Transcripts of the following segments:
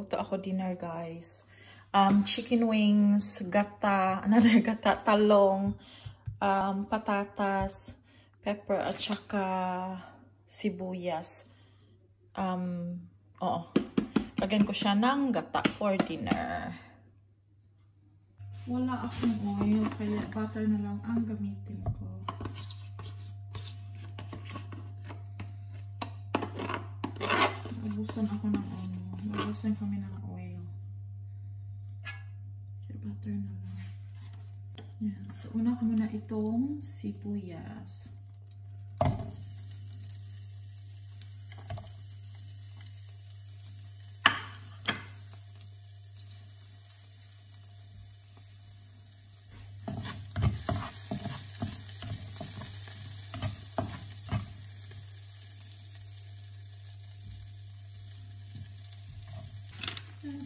Magluto ako dinner, guys. Chicken wings, gata, another gata, talong, patatas, pepper, at saka sibuyas. Oo. Lagyan ko siya ng gata for dinner. Wala akong oil, kaya butter na lang ang gamitin ko. Naubusan ako ng naubusan kami ng oil. Kaya butter na lang. Yan. So, una ko muna itong sibuyas.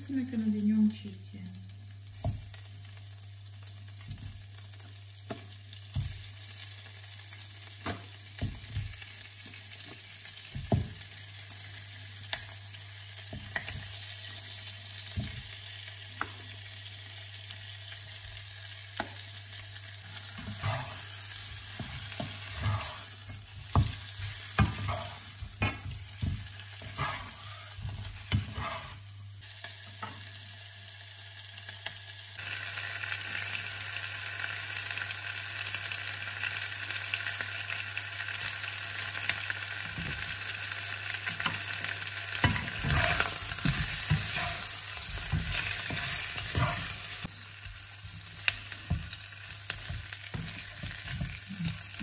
Sunod ko na din yung chicken.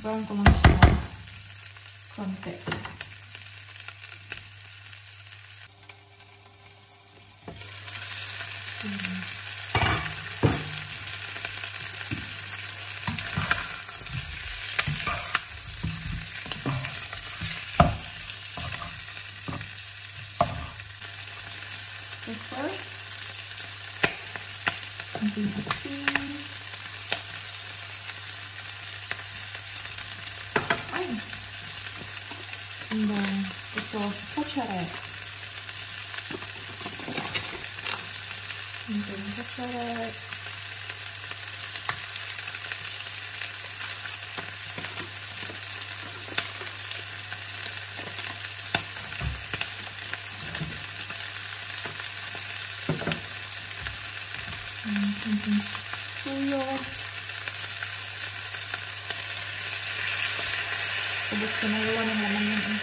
Brown ko lang siya konti. Pepper. Konting asin. And then, ito, kacharet. And then, kacharet. And then, tuyo. Ubus ko na wala ng laman yun.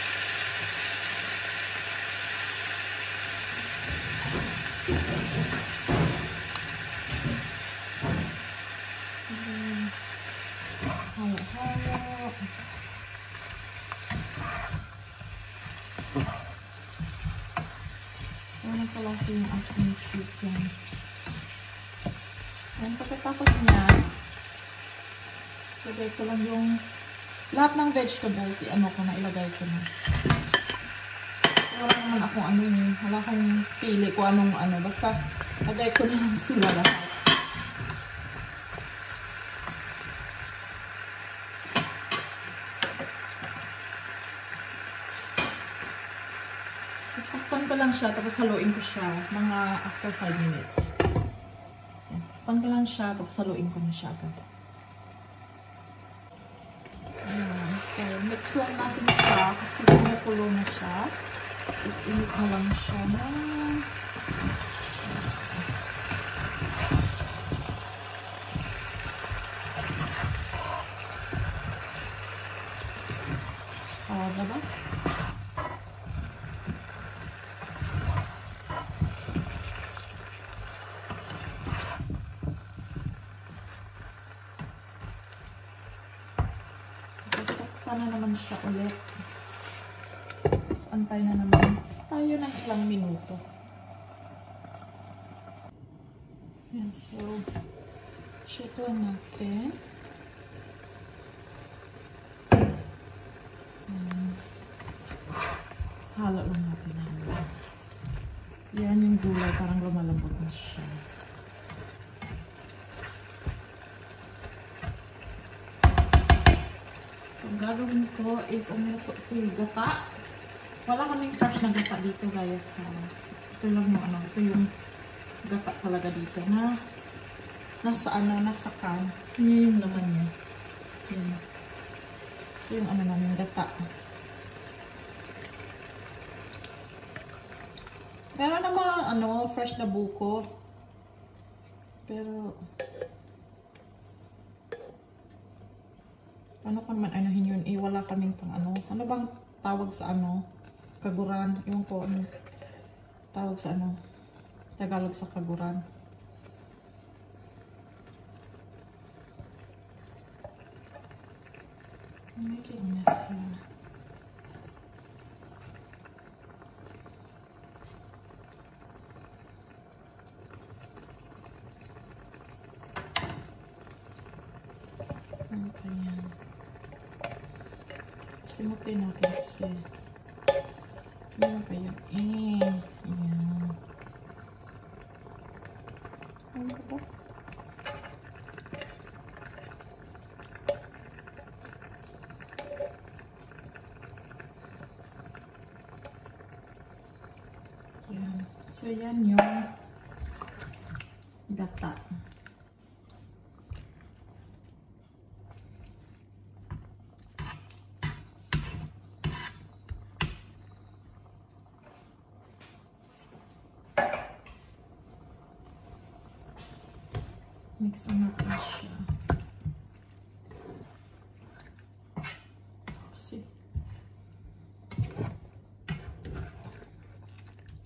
Halo-halo. Wala pala yung aking chicken. And pagkatapos niya, lagay ko lang yung lahat ng vegetables, ano ko na, ilagay ko na. Wala naman akong wala akong pili ko anong basta lagay ko na lang sila lahat. Tapos takpan ko lang siya, tapos haluin ko siya mga after 5 minutes. Takpan ko lang siya, tapos haluin ko na siya agad. So, mix lang natin siya kasi kumukulo na siya. Tapos init na lang siya na. Diba? Sana naman siya ulit. Tapos antay na naman tayo ng ilang minuto. Yan, so check lang natin. Halo lang natin. Yan yung gulay, parang lumalambot na siya. Ang gagawin ko is, ko yung gata. Wala kaming fresh na gata dito, guys. Ito lang yung ano, ito yung gata talaga dito na nasa ano, nasa can. Yan yung laman niya. Yan. Ito yung ano namin, gata. Meron naman ano, fresh na buko. Pero ano ko naman anuhin yun? Eh, wala kaming pang ano. Ano bang tawag sa ano? Kaguran. Yung ko ano. Tawag sa ano. Tagalog sa kaguran. Making a mess here. Ayan. Simutin natin kasi. Ano ba yun? Ayan. Ano ba? Ayan. So, yan yung gata. Mix natin siya. See?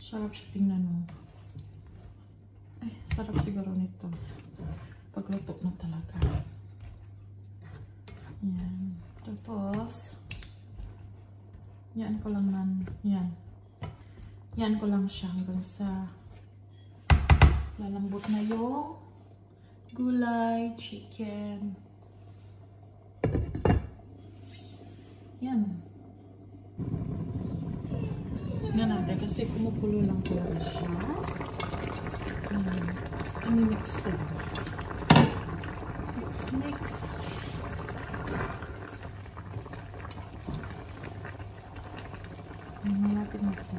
Sarap siya tingnan mo. Ay, sarap siguro nito. Pagluto na talaga. Yan. Tapos, yan ko lang yan. Yan ko lang siya hanggang sa lalambot na yung gulay, chicken. Yan. Tingnan natin kasi kumukulo lang talaga siya. Tapos i-mix ko lang. Mix. Malapit na ito.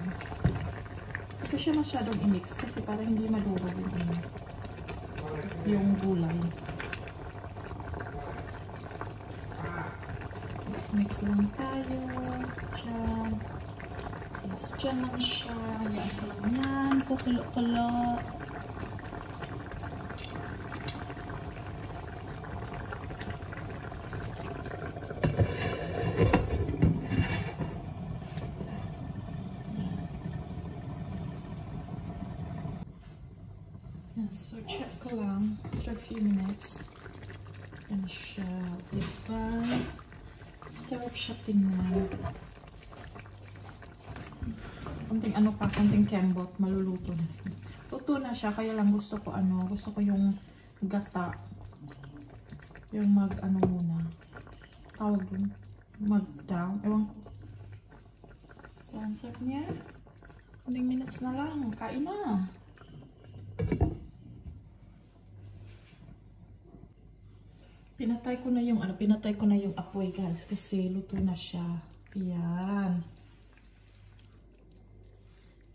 Ito siya masyadong i-mix kasi parang hindi madurog yung gulay. Mix lang tayo. Diyan. Yes, dyan lang siya. Hayaan ko lang yan. Kukulo-kulo. So, check ko lang after a few minutes. Yan siya. Diba? Sarap siya tingnan. Konting ano pa, konting kembot. Maluluto na. Luto na siya. Kaya lang gusto ko yung gata. Yung ano muna. Tawag dun. Mag-down. Ewan ko. Yan, sarap niya. Konting minutes na lang. Kain na. Pinatay ko na yung apoy guys kasi luto na siya. Ayan.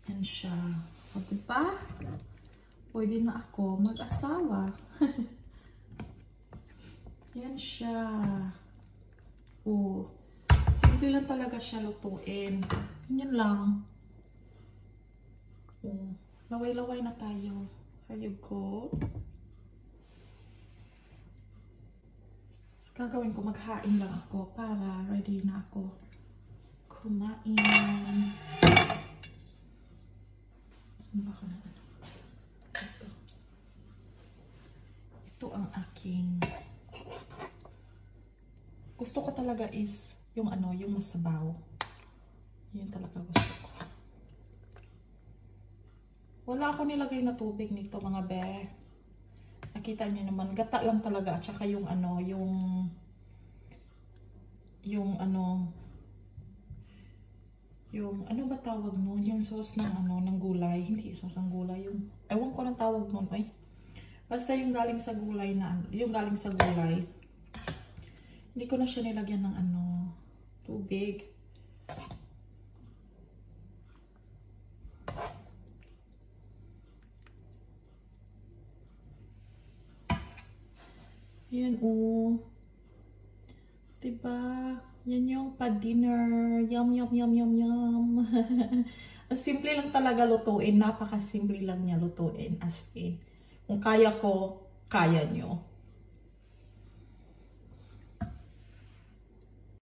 Yan siya. O diba? Pwede na ako mag-asawa. Yan siya. O. Simple lang talaga siya lutuin. Yan lang. O. Laway-laway na tayo. Here you go. Gagawin ko, maghain lang ako para ready na ako kumain. Baka na ano. Ito ang aking gusto ko talaga is yung yung masabaw. Yan talaga gusto ko. Wala ako nilagay na tubig nito mga be. Nakita niyo naman, gata lang talaga at saka yung ano ba tawag nun? Yung sauce ng gulay. Hindi sauce ng gulay. Yung, ewan ko lang tawag nun. Ay. Basta yung galing sa gulay Hindi ko na siya nilagyan ng tubig. Ayan, oh. Diba? Yan yung pa-dinner. Yum, yum, yum, yum, yum. Simple lang talaga lutuin. Napaka-simple lang niya lutuin. As in. Kung kaya ko, kaya nyo.